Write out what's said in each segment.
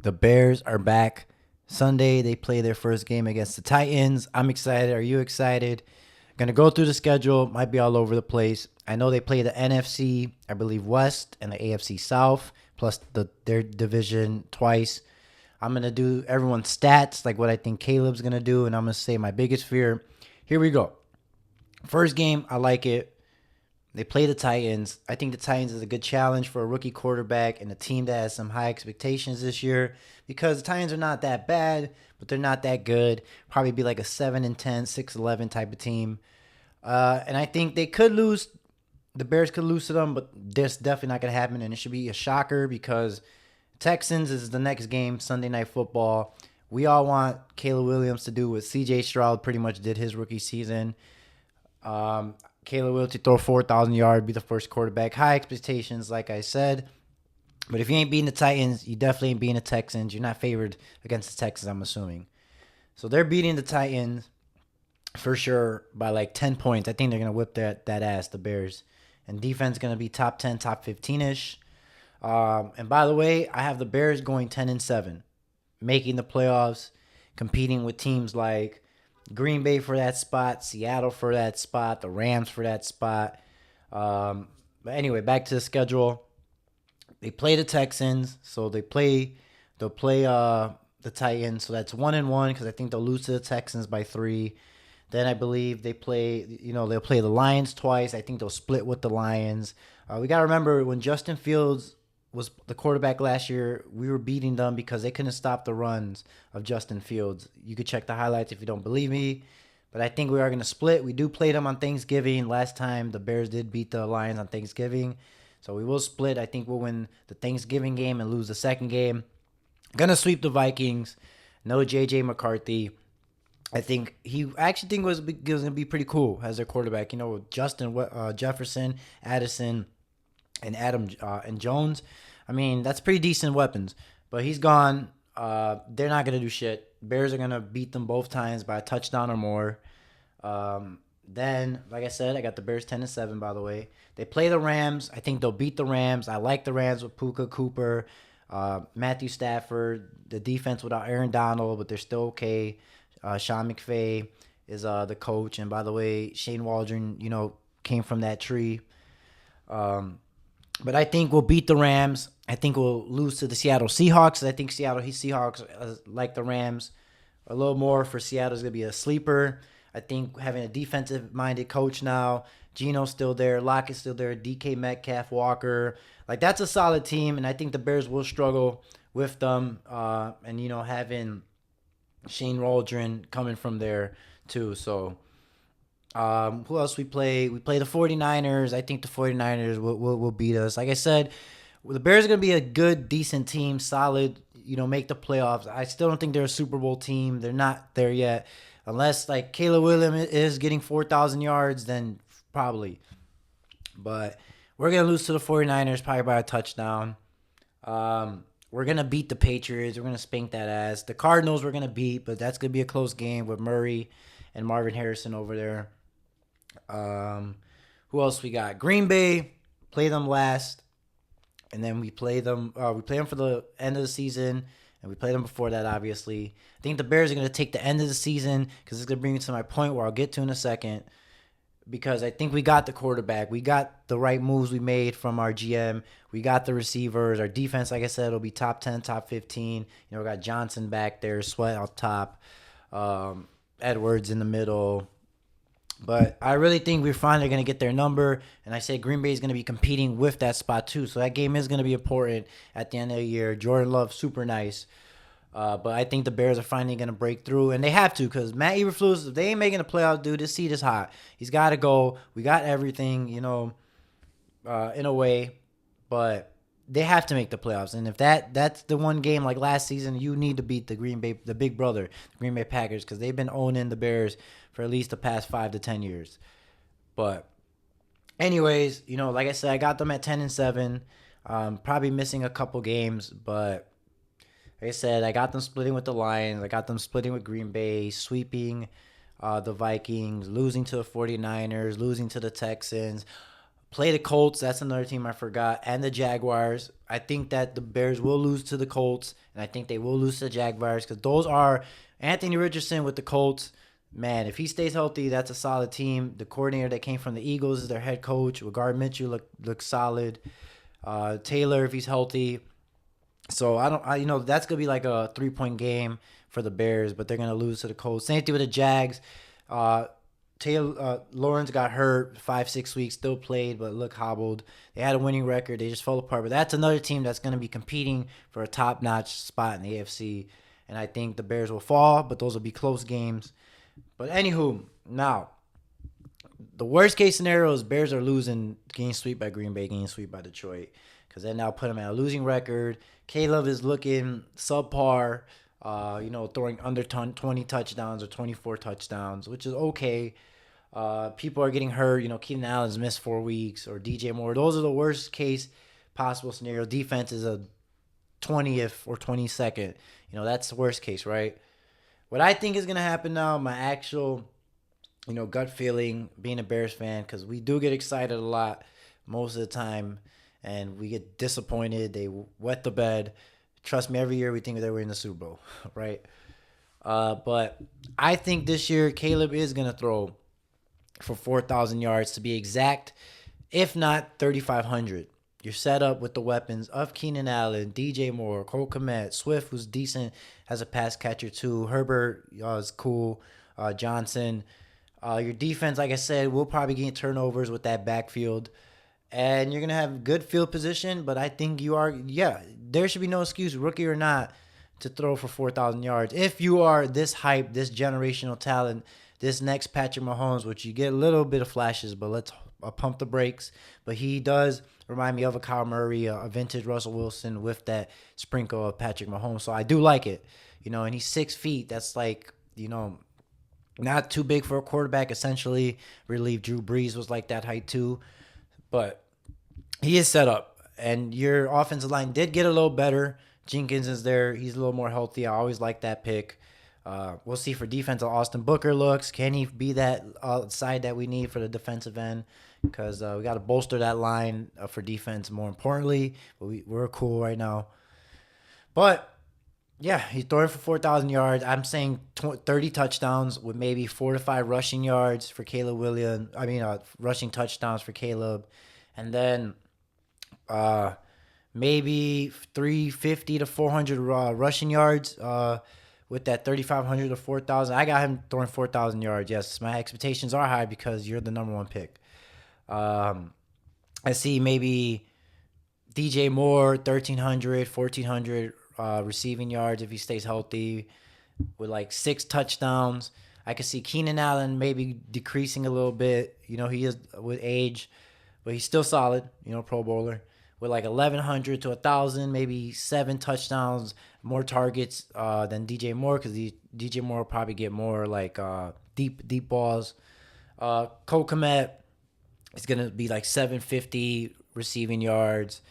The Bears are back. Sunday, they play their first game against the Titans. I'm excited. Are you excited? Gonna go through the schedule. Might be all over the place. I know they play the NFC, I believe West, and the AFC South, plus their division twice. I'm gonna do everyone's stats, like what I think Caleb's gonna do, and I'm gonna say my biggest fear. Here we go. First game, I like it. They play the Titans. I think the Titans is a good challenge for a rookie quarterback and a team that has some high expectations this year because the Titans are not that bad, but they're not that good. Probably be like a 7-10, 6-11 type of team. And I think they could lose. The Bears could lose to them, but that's definitely not going to happen. And it should be a shocker because Texans is the next game, Sunday Night Football. We all want Caleb Williams to do what C.J. Stroud pretty much did his rookie season. Caleb Williams to throw 4,000 yards, be the first quarterback. High expectations, like I said. But if you ain't beating the Titans, you definitely ain't beating the Texans. You're not favored against the Texans, I'm assuming. So they're beating the Titans for sure by like 10 points. I think they're going to whip that ass, the Bears. And defense going to be top 10, top 15-ish. And by the way, I have the Bears going 10-7, making the playoffs, competing with teams like Green Bay for that spot, Seattle for that spot, the Rams for that spot. But anyway, back to the schedule. They play the Texans, so they'll play the Titans. So that's 1-1 because I think they'll lose to the Texans by 3. Then I believe they'll play the Lions twice. I think they'll split with the Lions. We got to remember when Justin Fields was the quarterback last year, we were beating them because they couldn't stop the runs of Justin Fields. You could check the highlights if you don't believe me. But I think we are going to split. We do play them on Thanksgiving. Last time the Bears did beat the Lions on Thanksgiving. So we will split. I think we'll win the Thanksgiving game and lose the second game. Going to sweep the Vikings. No J.J. McCarthy. I actually think it was going to be pretty cool as their quarterback. You know, with Justin Jefferson, Addison, and Adam and Jones. I mean, that's pretty decent weapons. But he's gone. They're not going to do shit. Bears are going to beat them both times by a touchdown or more. Then, like I said, I got the Bears 10-7, by the way. They play the Rams. I think they'll beat the Rams. I like the Rams with Puka Cooper, Matthew Stafford, the defense without Aaron Donald, but they're still okay. Sean McVay is the coach. And by the way, Shane Waldron, came from that tree. But I think we'll beat the Rams. I think we'll lose to the Seattle Seahawks. I think Seahawks, like the Rams, a little more for Seattle is going to be a sleeper. I think having a defensive-minded coach now, Geno's still there, Lockett's still there, DK Metcalf, Walker. Like, that's a solid team, and I think the Bears will struggle with them. And, having Shane Waldron coming from there, too. So, who else we play? We play the 49ers. I think the 49ers will beat us. Like I said, the Bears are going to be a good, decent team, solid, make the playoffs. I still don't think they're a Super Bowl team. They're not there yet. Unless, like, Caleb Williams is getting 4,000 yards, then probably. But we're going to lose to the 49ers probably by a touchdown. We're going to beat the Patriots. We're going to spank that ass. The Cardinals we're going to beat, but that's going to be a close game with Murray and Marvin Harrison over there. Who else we got? Green Bay, play them last. And then we play them for the end of the season. And we play them before that, obviously. I think the Bears are going to take the end of the season because it's going to bring me to my point where I'll get to in a second. Because I think we got the quarterback. We got the right moves we made from our GM. We got the receivers. Our defense, like I said, will be top 10, top 15. We got Johnson back there, Sweat on top, Edwards in the middle. But I really think we're finally going to get their number. And I say Green Bay is going to be competing with that spot too. So that game is going to be important at the end of the year. Jordan Love, super nice. But I think the Bears are finally going to break through. And they have to because Matt Eberflus, if they ain't making the playoffs, dude, this seat is hot. He's got to go. We got everything, in a way. But they have to make the playoffs. And if that's the one game like last season, you need to beat the Green Bay, the big brother, the Green Bay Packers, because they've been owning the Bears for at least the past 5 to 10 years. But anyways, like I said, I got them at 10-7. Probably missing a couple games, but like I said, I got them splitting with the Lions. I got them splitting with Green Bay, sweeping the Vikings, losing to the 49ers, losing to the Texans. Play the Colts. That's another team I forgot. And the Jaguars. I think that the Bears will lose to the Colts. And I think they will lose to the Jaguars because those are Anthony Richardson with the Colts. Man, if he stays healthy, that's a solid team. The coordinator that came from the Eagles is their head coach. Gardner Minshew looks solid. Taylor, if he's healthy. So that's gonna be like a 3-point game for the Bears, but they're gonna lose to the Colts. Same thing with the Jags. Taylor Lawrence got hurt 5-6 weeks, still played, but look hobbled. They had a winning record, they just fell apart. But that's another team that's gonna be competing for a top-notch spot in the AFC. And I think the Bears will fall, but those will be close games. But anywho, now the worst case scenario is Bears are losing, getting swept by Green Bay, getting swept by Detroit, because they now put them at a losing record. Caleb is looking subpar, throwing under 20 touchdowns or 24 touchdowns, which is okay. People are getting hurt. Keenan Allen's missed 4 weeks, or DJ Moore. Those are the worst case possible scenario. Defense is a 20th or 22nd. That's the worst case, right? What I think is going to happen now, my actual, gut feeling, being a Bears fan, because we do get excited a lot most of the time, and we get disappointed. They wet the bed. Trust me, every year we think they were in the Super Bowl, right? But I think this year Caleb is going to throw for 4,000 yards to be exact, if not 3,500. You're set up with the weapons of Keenan Allen, DJ Moore, Cole Kmet, Swift, who's decent as a pass catcher too. Herbert is cool. Johnson. Your defense, like I said, will probably get turnovers with that backfield. And you're going to have good field position, but I think there should be no excuse, rookie or not, to throw for 4,000 yards. If you are this hype, this generational talent, this next Patrick Mahomes, which you get a little bit of flashes, but let's pump the brakes. But he does remind me of a Kyle Murray, a vintage Russell Wilson with that sprinkle of Patrick Mahomes. So I do like it, and he's 6 feet. That's like, not too big for a quarterback, essentially. Relieve Drew Brees was like that height too. But he is set up. And your offensive line did get a little better. Jenkins is there. He's a little more healthy. I always like that pick. We'll see for defense how Austin Booker looks. Can he be that side that we need for the defensive end? Because we got to bolster that line for defense more importantly. But we're cool right now. But, yeah, he's throwing for 4,000 yards. I'm saying 30 touchdowns with maybe 4 to 5 rushing yards for Caleb Williams. Rushing touchdowns for Caleb. And then maybe 350 to 400 rushing yards with that 3,500 to 4,000. I got him throwing 4,000 yards. Yes, my expectations are high because you're the number one pick. I see maybe DJ Moore, 1,300, 1,400 receiving yards if he stays healthy with like 6 touchdowns. I could see Keenan Allen maybe decreasing a little bit. He is with age, but he's still solid, Pro Bowler. With like 1,100 to 1,000, maybe 7 touchdowns, more targets than DJ Moore, because DJ Moore will probably get more like deep balls. Cole Kmet is going to be like 750 receiving yards,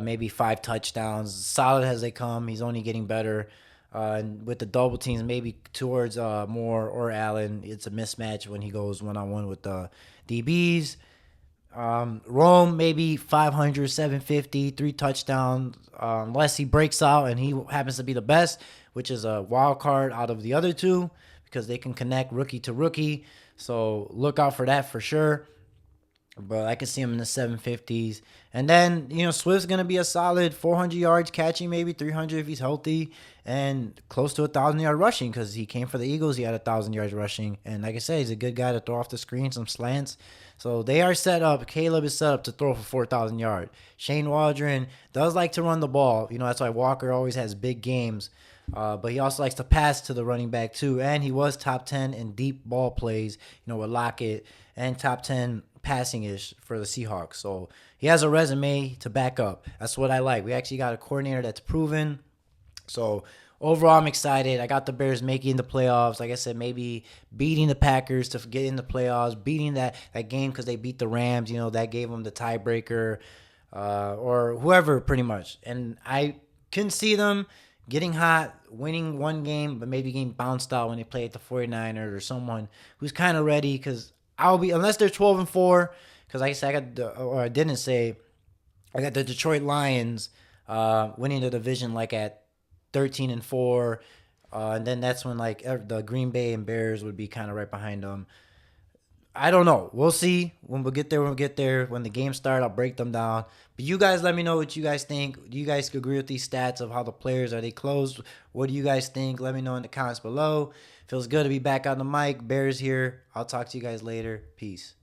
maybe 5 touchdowns. Solid as they come. He's only getting better. And with the double teams, maybe towards Moore or Allen, it's a mismatch when he goes one-on-one with the DBs. Rome, maybe 500, 750, 3 touchdowns, unless he breaks out and he happens to be the best, which is a wild card out of the other two because they can connect rookie to rookie. So look out for that for sure. But I can see him in the 750s. And then, Swift's going to be a solid 400 yards catching, maybe 300 if he's healthy, and close to 1,000-yard rushing because he came for the Eagles. He had 1,000 yards rushing. And like I said, he's a good guy to throw off the screen, some slants. So they are set up. Caleb is set up to throw for 4,000 yards. Shane Waldron does like to run the ball. That's why Walker always has big games. But he also likes to pass to the running back too. And he was top 10 in deep ball plays, with Lockett, and top 10 passing-ish for the Seahawks. So he has a resume to back up. That's what I like. We actually got a coordinator that's proven. So overall, I'm excited. I got the Bears making the playoffs. Like I said, maybe beating the Packers to get in the playoffs, beating that game because they beat the Rams. That gave them the tiebreaker or whoever pretty much. And I can see them getting hot, winning one game, but maybe getting bounced out when they play at the 49ers or someone who's kind of ready because unless they're 12-4, because like I said, or I didn't say, I got the Detroit Lions winning the division like at 13-4, and then that's when like the Green Bay and Bears would be kind of right behind them. I don't know. We'll see when we get there. When we get there, when the games start, I'll break them down. But you guys, let me know what you guys think. Do you guys agree with these stats of how the players are they close? What do you guys think? Let me know in the comments below. Feels good to be back on the mic. Bears here. I'll talk to you guys later. Peace.